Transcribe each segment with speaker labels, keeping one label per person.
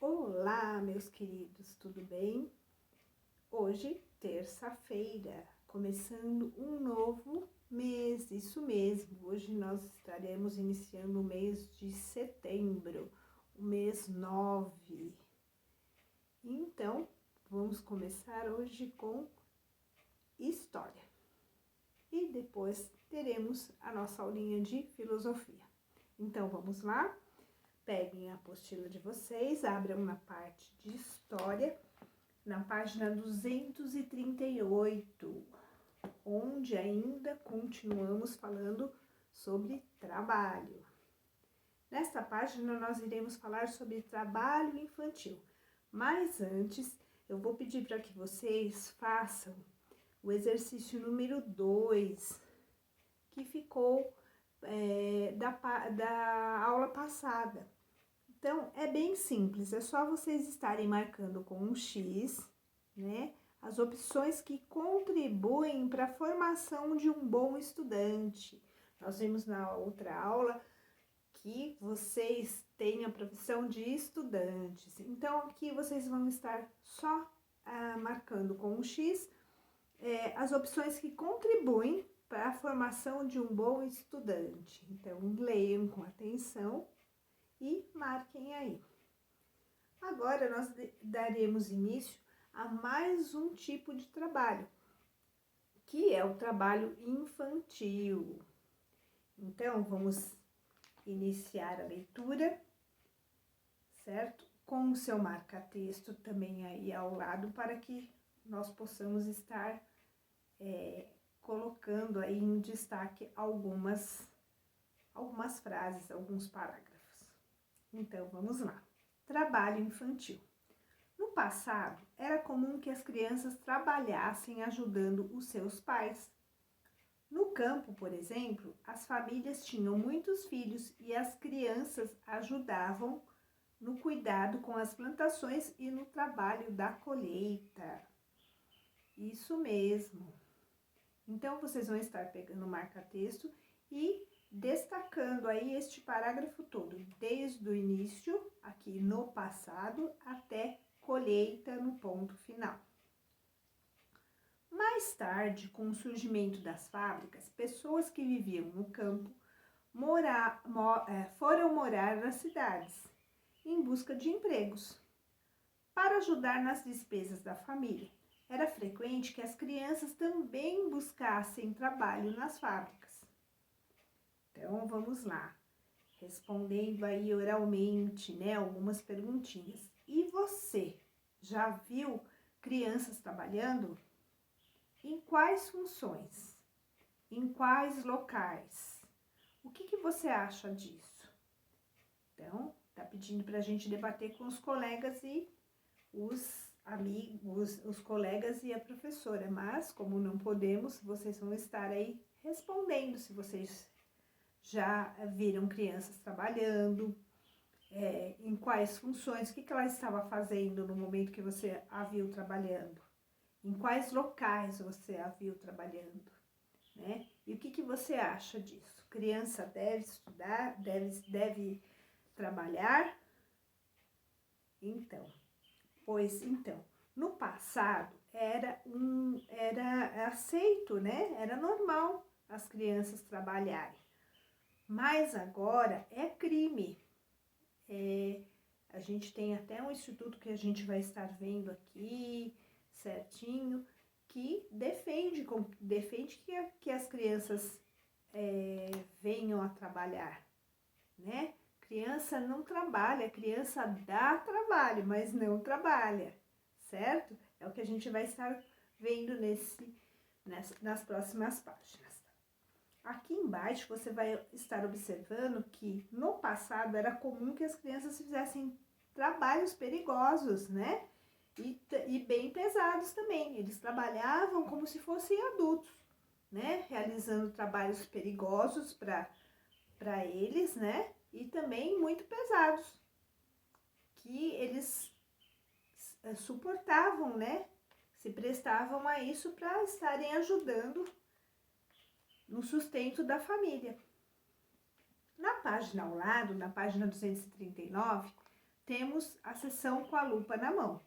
Speaker 1: Olá, meus queridos, tudo bem? Hoje, terça-feira, começando um novo mês, isso mesmo. Hoje nós estaremos iniciando o mês de setembro, o mês 9. Então, vamos começar hoje com história. E depois teremos a nossa aulinha de filosofia. Então, vamos lá? Peguem a apostila de vocês, abram na parte de história, na página 238, onde ainda continuamos falando sobre trabalho. Nesta página nós iremos falar sobre trabalho infantil, mas antes eu vou pedir para que vocês façam o exercício número 2, que ficou da aula passada. Então, é bem simples, é só vocês estarem marcando com um X, né, as opções que contribuem para a formação de um bom estudante. Nós vimos na outra aula que vocês têm a profissão de estudantes. Então, aqui vocês vão estar só marcando com um X as opções que contribuem para a formação de um bom estudante. Então, leiam com atenção e marquem aí. Agora nós daremos início a mais um tipo de trabalho, que é o trabalho infantil. Então, vamos iniciar a leitura, certo? Com o seu marca-texto também aí ao lado, para que nós possamos estar colocando aí em destaque algumas frases, alguns parágrafos. Então, vamos lá. Trabalho infantil. No passado, era comum que as crianças trabalhassem ajudando os seus pais. No campo, por exemplo, as famílias tinham muitos filhos e as crianças ajudavam no cuidado com as plantações e no trabalho da colheita. Isso mesmo. Então, vocês vão estar pegando o marca-texto e destacando aí este parágrafo todo, desde o início, aqui no passado, até colheita no ponto final. Mais tarde, com o surgimento das fábricas, pessoas que viviam no campo foram morar nas cidades, em busca de empregos. Para ajudar nas despesas da família, era frequente que as crianças também buscassem trabalho nas fábricas. Então, vamos lá, respondendo aí oralmente, né, algumas perguntinhas. E você, já viu crianças trabalhando? Em quais funções? Em quais locais? O que você acha disso? Então, tá pedindo para a gente debater com os colegas e os amigos, os colegas e a professora, mas como não podemos, vocês vão estar aí respondendo se vocês já viram crianças trabalhando, em quais funções, o que ela estava fazendo no momento que você a viu trabalhando, em quais locais você a viu trabalhando, né? E o que você acha disso? Criança deve estudar, deve trabalhar? Então, no passado era aceito, né? Era normal as crianças trabalharem. Mas agora é crime. A gente tem até um instituto que a gente vai estar vendo aqui, certinho, que defende que as crianças venham a trabalhar, né? Criança não trabalha, criança dá trabalho, mas não trabalha, certo? É o que a gente vai estar vendo nas próximas páginas. Aqui embaixo você vai estar observando que no passado era comum que as crianças fizessem trabalhos perigosos, né? E bem pesados também. Eles trabalhavam como se fossem adultos, né? Realizando trabalhos perigosos para eles, né? E também muito pesados, que eles suportavam, né? Se prestavam a isso para estarem ajudando no sustento da família. Na página ao lado, na página 239, temos a sessão com a lupa na mão.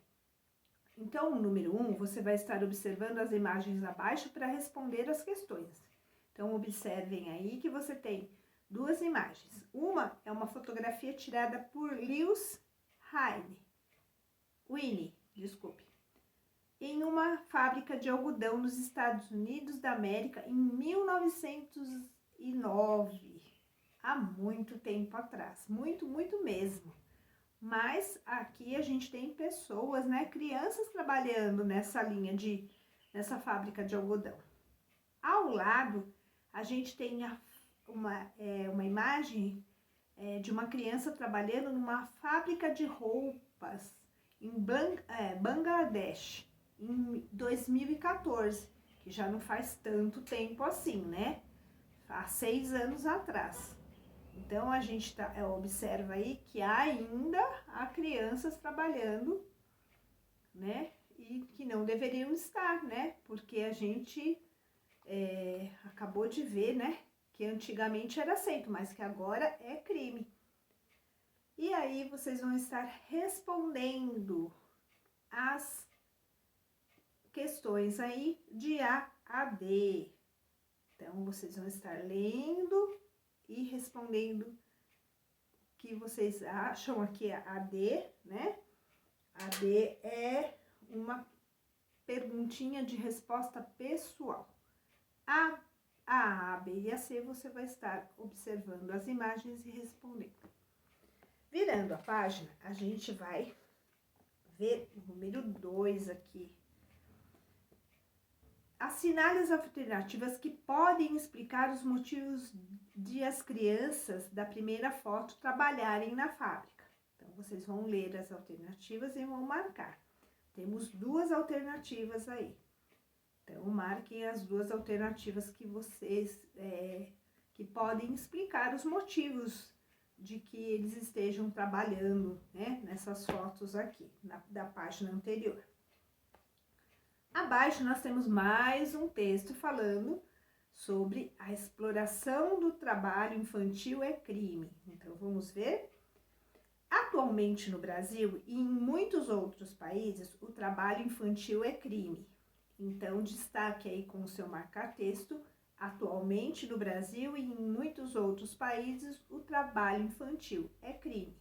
Speaker 1: Então, o número 1, você vai estar observando as imagens abaixo para responder as questões. Então, observem aí que você tem duas imagens. Uma é uma fotografia tirada por Lewis Winnie, em uma fábrica de algodão nos Estados Unidos da América em 1909, há muito tempo atrás, muito mesmo. Mas aqui a gente tem pessoas, né, crianças trabalhando nessa fábrica de algodão. Ao lado, a gente tem uma imagem de uma criança trabalhando numa fábrica de roupas em Bangladesh, em 2014, que já não faz tanto tempo assim, né? Há 6 anos atrás. Então, a gente observa aí que ainda há crianças trabalhando, né? E que não deveriam estar, né? Porque a gente acabou de ver, né? Que antigamente era aceito, mas que agora é crime. E aí, vocês vão estar respondendo as questões aí de A a D. Então, vocês vão estar lendo e respondendo o que vocês acham aqui a D, né? A D é uma perguntinha de resposta pessoal. A, B e a C você vai estar observando as imagens e respondendo. Virando a página, a gente vai ver o número 2 aqui. Assinale as alternativas que podem explicar os motivos de as crianças da primeira foto trabalharem na fábrica. Então, vocês vão ler as alternativas e vão marcar. Temos 2 alternativas aí. Então, marquem as 2 alternativas que vocês que podem explicar os motivos de que eles estejam trabalhando, né, nessas fotos aqui, da página anterior. Abaixo nós temos mais um texto falando sobre a exploração do trabalho infantil é crime. Então, vamos ver. Atualmente no Brasil e em muitos outros países, o trabalho infantil é crime. Então, destaque aí com o seu marca-texto. Atualmente no Brasil e em muitos outros países, o trabalho infantil é crime.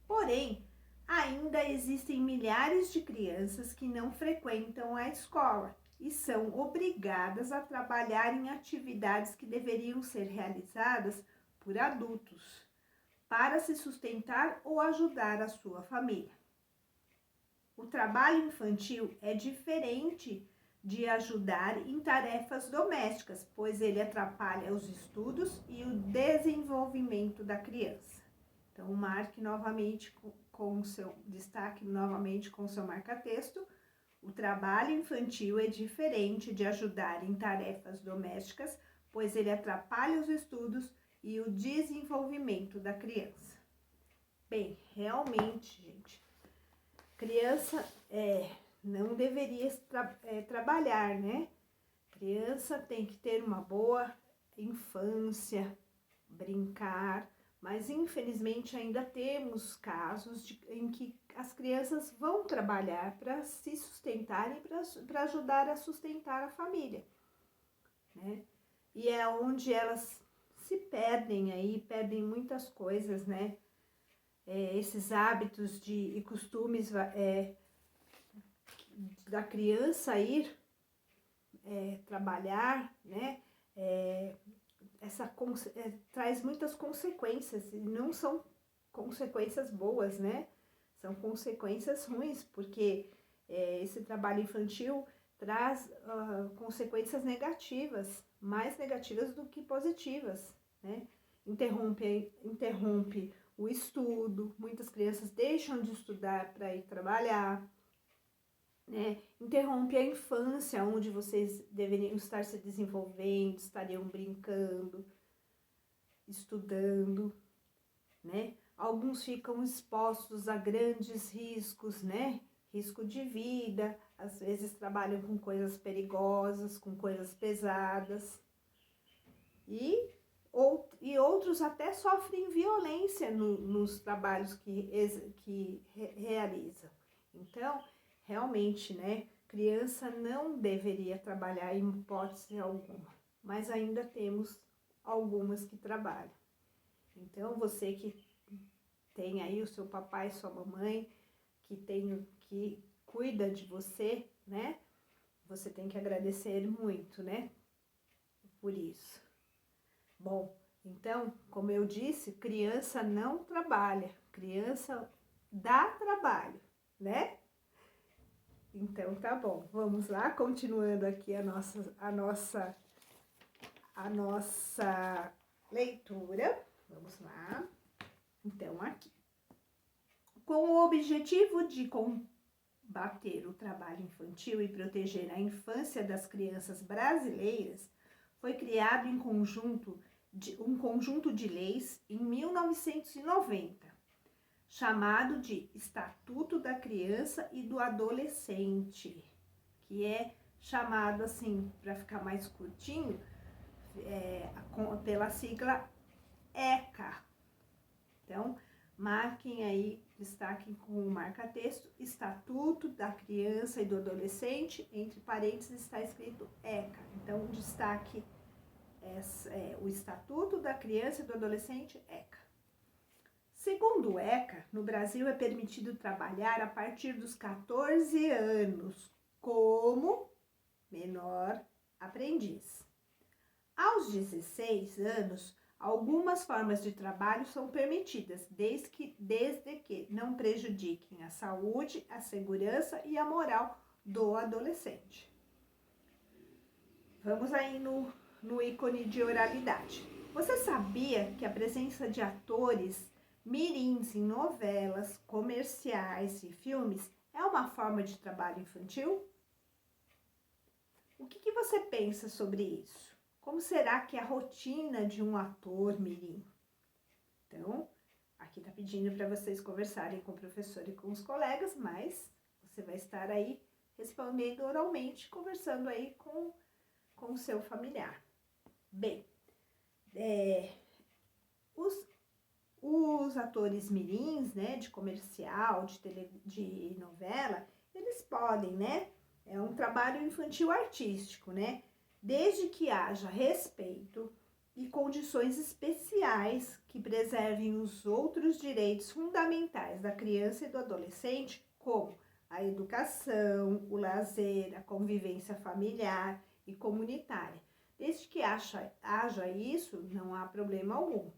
Speaker 1: Porém, ainda existem milhares de crianças que não frequentam a escola e são obrigadas a trabalhar em atividades que deveriam ser realizadas por adultos, para se sustentar ou ajudar a sua família. O trabalho infantil é diferente de ajudar em tarefas domésticas, pois ele atrapalha os estudos e o desenvolvimento da criança. Então, marque novamente com o seu destaque, novamente com o seu marca-texto. O trabalho infantil é diferente de ajudar em tarefas domésticas, pois ele atrapalha os estudos e o desenvolvimento da criança. Bem, realmente, gente, criança não deveria trabalhar, né? Criança tem que ter uma boa infância, brincar, mas infelizmente ainda temos casos em que as crianças vão trabalhar para se sustentar e para ajudar a sustentar a família, né? E é onde elas se perdem aí, perdem muitas coisas, né? Esses hábitos e costumes da criança ir trabalhar, né? Traz muitas consequências, e não são consequências boas, né? São consequências ruins, porque esse trabalho infantil traz consequências negativas, mais negativas do que positivas, né? Interrompe o estudo, muitas crianças deixam de estudar para ir trabalhar, né? Interrompe a infância, onde vocês deveriam estar se desenvolvendo, estariam brincando, estudando, né? Alguns ficam expostos a grandes riscos, né? Risco de vida, às vezes trabalham com coisas perigosas, com coisas pesadas. E e outros até sofrem violência nos trabalhos que realizam. Então, realmente, né, criança não deveria trabalhar em hipótese alguma, mas ainda temos algumas que trabalham. Então, você que tem aí o seu papai e sua mamãe, que cuida de você, né, você tem que agradecer muito, né, por isso. Bom, então, como eu disse, criança não trabalha, criança dá trabalho, né? Então, tá bom. Vamos lá, continuando aqui a nossa leitura. Vamos lá. Então, aqui. Com o objetivo de combater o trabalho infantil e proteger a infância das crianças brasileiras, foi criado um conjunto de leis em 1990, chamado de Estatuto da Criança e do Adolescente, que é chamado assim, para ficar mais curtinho, pela sigla ECA. Então, marquem aí, destaquem com o marca-texto, Estatuto da Criança e do Adolescente, entre parênteses está escrito ECA. Então, destaque o Estatuto da Criança e do Adolescente, ECA. Segundo o ECA, no Brasil é permitido trabalhar a partir dos 14 anos como menor aprendiz. Aos 16 anos, algumas formas de trabalho são permitidas, desde que não prejudiquem a saúde, a segurança e a moral do adolescente. Vamos aí no ícone de oralidade. Você sabia que a presença de atores mirins em novelas, comerciais e filmes é uma forma de trabalho infantil? O que você pensa sobre isso? Como será que é a rotina de um ator mirim? Então, aqui está pedindo para vocês conversarem com o professor e com os colegas, mas você vai estar aí respondendo oralmente, conversando aí com o seu familiar. Bem, os atores mirins, né, de comercial, de novela, eles podem, né, é um trabalho infantil artístico, né, desde que haja respeito e condições especiais que preservem os outros direitos fundamentais da criança e do adolescente, como a educação, o lazer, a convivência familiar e comunitária. Desde que haja isso, não há problema algum,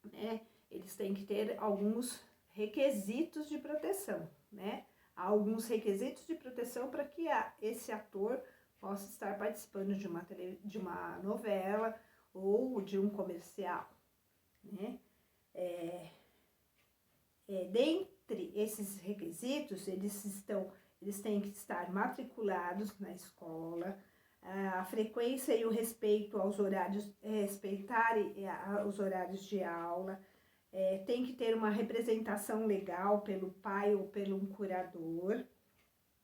Speaker 1: né? Eles têm que ter alguns requisitos de proteção, né? Há alguns requisitos de proteção para que esse ator possa estar participando de uma novela ou de um comercial, né? Dentre esses requisitos, eles têm que estar matriculados na escola, a frequência e o respeito aos horários, respeitarem os horários de aula, tem que ter uma representação legal pelo pai ou pelo um curador,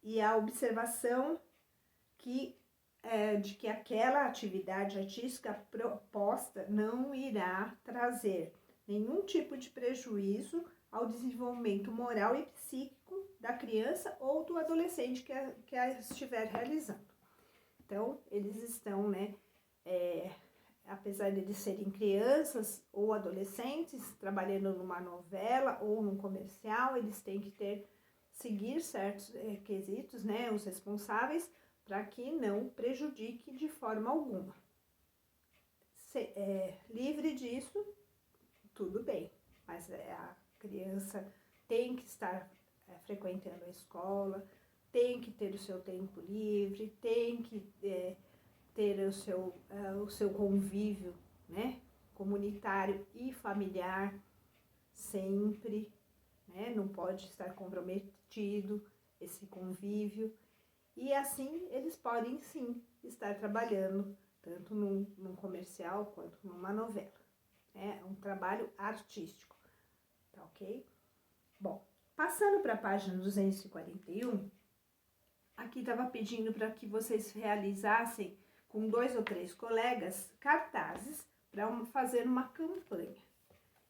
Speaker 1: e a observação de que aquela atividade artística proposta não irá trazer nenhum tipo de prejuízo ao desenvolvimento moral e psíquico da criança ou do adolescente que a estiver realizando. Então, eles estão, né, apesar de eles serem crianças ou adolescentes, trabalhando numa novela ou num comercial, eles têm que seguir certos requisitos, né, os responsáveis, para que não prejudique de forma alguma. Livre disso, tudo bem, mas a criança tem que estar frequentando a escola, tem que ter o seu tempo livre, tem que ter o seu convívio, né, comunitário e familiar sempre, né, não pode estar comprometido esse convívio, e assim eles podem sim estar trabalhando tanto num comercial quanto numa novela. É um trabalho artístico, tá ok? Bom, passando para a página 241, aqui estava pedindo para que vocês realizassem com 2 ou 3 colegas cartazes para fazer uma campanha.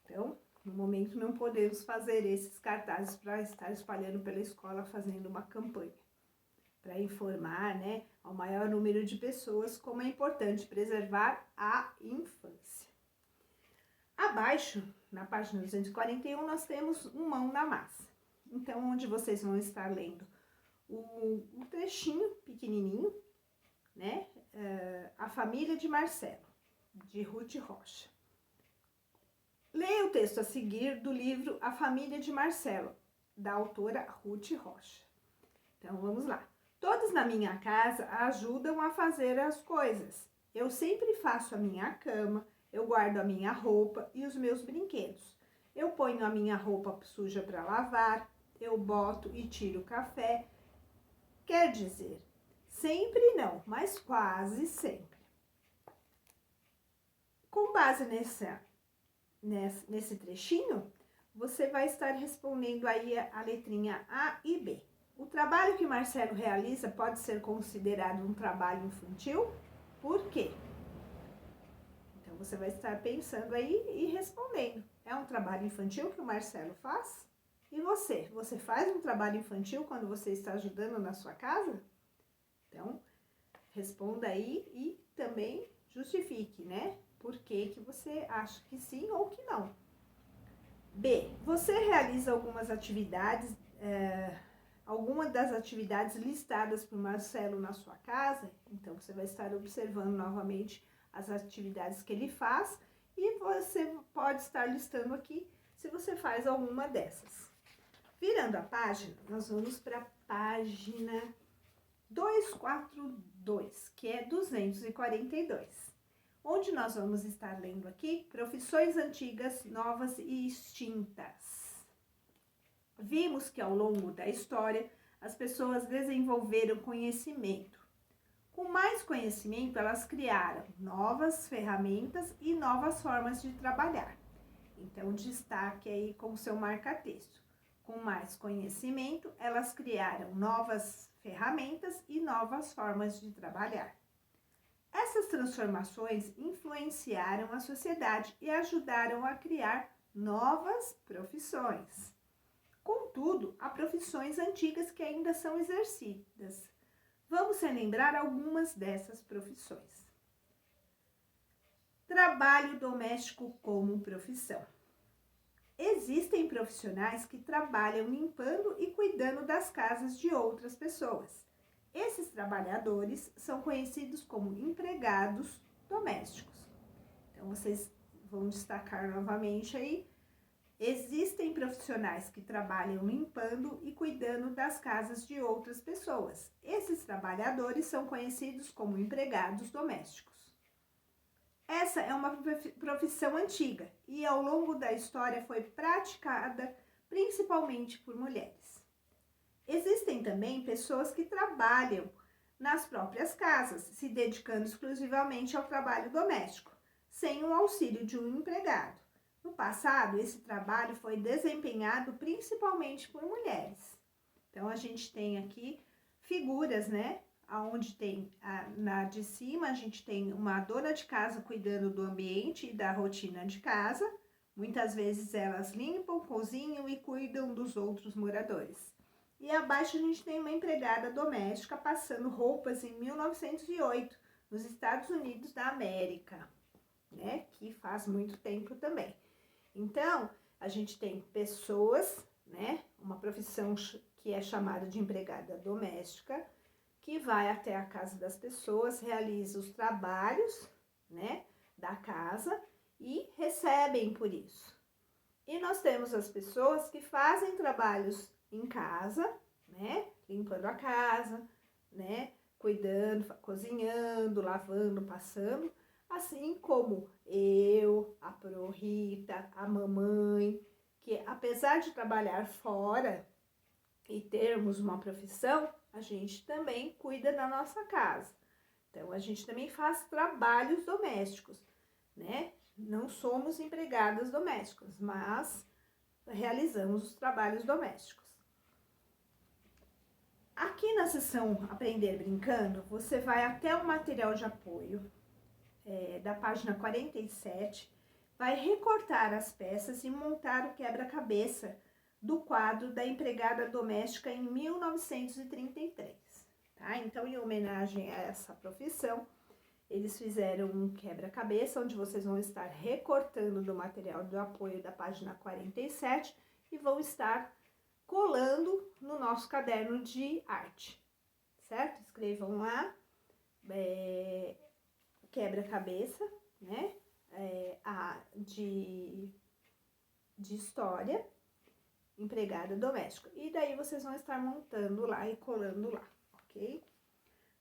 Speaker 1: Então, no momento não podemos fazer esses cartazes para estar espalhando pela escola fazendo uma campanha, para informar, né, ao maior número de pessoas como é importante preservar a infância. Abaixo, na página 241, nós temos um Mão na Massa. Então, onde vocês vão estar lendo um trechinho pequenininho, né, A Família de Marcelo, de Ruth Rocha. Leia o texto a seguir do livro A Família de Marcelo, da autora Ruth Rocha. Então, vamos lá. Todos na minha casa ajudam a fazer as coisas. Eu sempre faço a minha cama, eu guardo a minha roupa e os meus brinquedos. Eu ponho a minha roupa suja para lavar, eu boto e tiro o café. Quer dizer, sempre não, mas quase sempre. Com base nesse trechinho, você vai estar respondendo aí a letrinha A e B. O trabalho que Marcelo realiza pode ser considerado um trabalho infantil? Por quê? Então, você vai estar pensando aí e respondendo. É um trabalho infantil que o Marcelo faz? E você? Você faz um trabalho infantil quando você está ajudando na sua casa? Então, responda aí e também justifique, né? Por que você acha que sim ou que não. B. Você realiza algumas das atividades listadas por Marcelo na sua casa? Então, você vai estar observando novamente as atividades que ele faz e você pode estar listando aqui se você faz alguma dessas. Virando a página, nós vamos para a página 242, que é 242. Onde nós vamos estar lendo aqui profissões antigas, novas e extintas. Vimos que ao longo da história as pessoas desenvolveram conhecimento. Com mais conhecimento, elas criaram novas ferramentas e novas formas de trabalhar. Então, destaque aí com o seu marca-texto. Com mais conhecimento, elas criaram novas ferramentas e novas formas de trabalhar. Essas transformações influenciaram a sociedade e ajudaram a criar novas profissões. Contudo, há profissões antigas que ainda são exercidas. Vamos relembrar algumas dessas profissões. Trabalho doméstico como profissão. Existem profissionais que trabalham limpando e cuidando das casas de outras pessoas. Esses trabalhadores são conhecidos como empregados domésticos. Então, vocês vão destacar novamente aí. Existem profissionais que trabalham limpando e cuidando das casas de outras pessoas. Esses trabalhadores são conhecidos como empregados domésticos. Essa é uma profissão antiga e ao longo da história foi praticada principalmente por mulheres. Existem também pessoas que trabalham nas próprias casas, se dedicando exclusivamente ao trabalho doméstico, sem o auxílio de um empregado. No passado, esse trabalho foi desempenhado principalmente por mulheres. Então, a gente tem aqui figuras, né? Onde tem, na de cima, a gente tem uma dona de casa cuidando do ambiente e da rotina de casa. Muitas vezes elas limpam, cozinham e cuidam dos outros moradores. E abaixo a gente tem uma empregada doméstica passando roupas em 1908, nos Estados Unidos da América, né? Que faz muito tempo também. Então, a gente tem pessoas, né? Uma profissão que é chamada de empregada doméstica, que vai até a casa das pessoas, realiza os trabalhos, né, da casa e recebem por isso. E nós temos as pessoas que fazem trabalhos em casa, né, limpando a casa, né, cuidando, cozinhando, lavando, passando, assim como eu, a Pro Rita, a mamãe, que apesar de trabalhar fora e termos uma profissão, a gente também cuida da nossa casa. Então, a gente também faz trabalhos domésticos, né? Não somos empregadas domésticas, mas realizamos os trabalhos domésticos. Aqui na seção Aprender Brincando, você vai até o material de apoio, da página 47, vai recortar as peças e montar o quebra-cabeça do quadro da empregada doméstica em 1933, tá? Então, em homenagem a essa profissão, eles fizeram um quebra-cabeça, onde vocês vão estar recortando do material do apoio da página 47 e vão estar colando no nosso caderno de arte, certo? Escrevam lá, quebra-cabeça, né? De história, empregada doméstica. E daí vocês vão estar montando lá e colando lá, ok?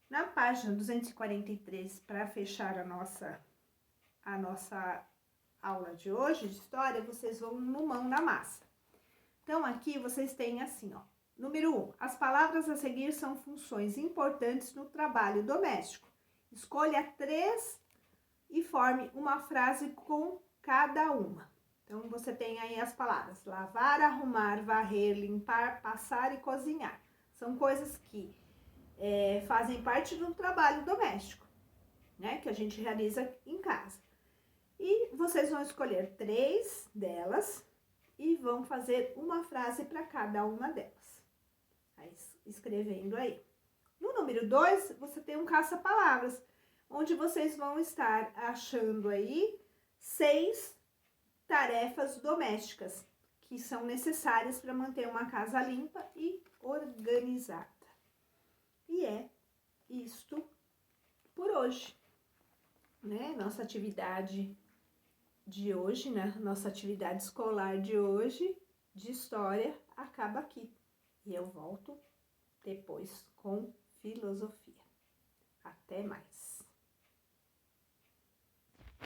Speaker 1: Na página 243, para fechar a nossa aula de hoje de história, vocês vão no mão na massa. Então, aqui vocês têm assim, ó. Número 1. As palavras a seguir são funções importantes no trabalho doméstico. Escolha 3 e forme uma frase com cada uma. Então, você tem aí as palavras lavar, arrumar, varrer, limpar, passar e cozinhar. São coisas que fazem parte do trabalho doméstico, né? Que a gente realiza em casa. E vocês vão escolher 3 delas e vão fazer uma frase para cada uma delas. Aí, escrevendo aí. No número 2, você tem um caça-palavras, onde vocês vão estar achando aí 6 tarefas domésticas que são necessárias para manter uma casa limpa e organizada. E é isto por hoje, né? Nossa atividade de hoje, né? Nossa atividade escolar de hoje, de história, acaba aqui. E eu volto depois com filosofia. Até mais!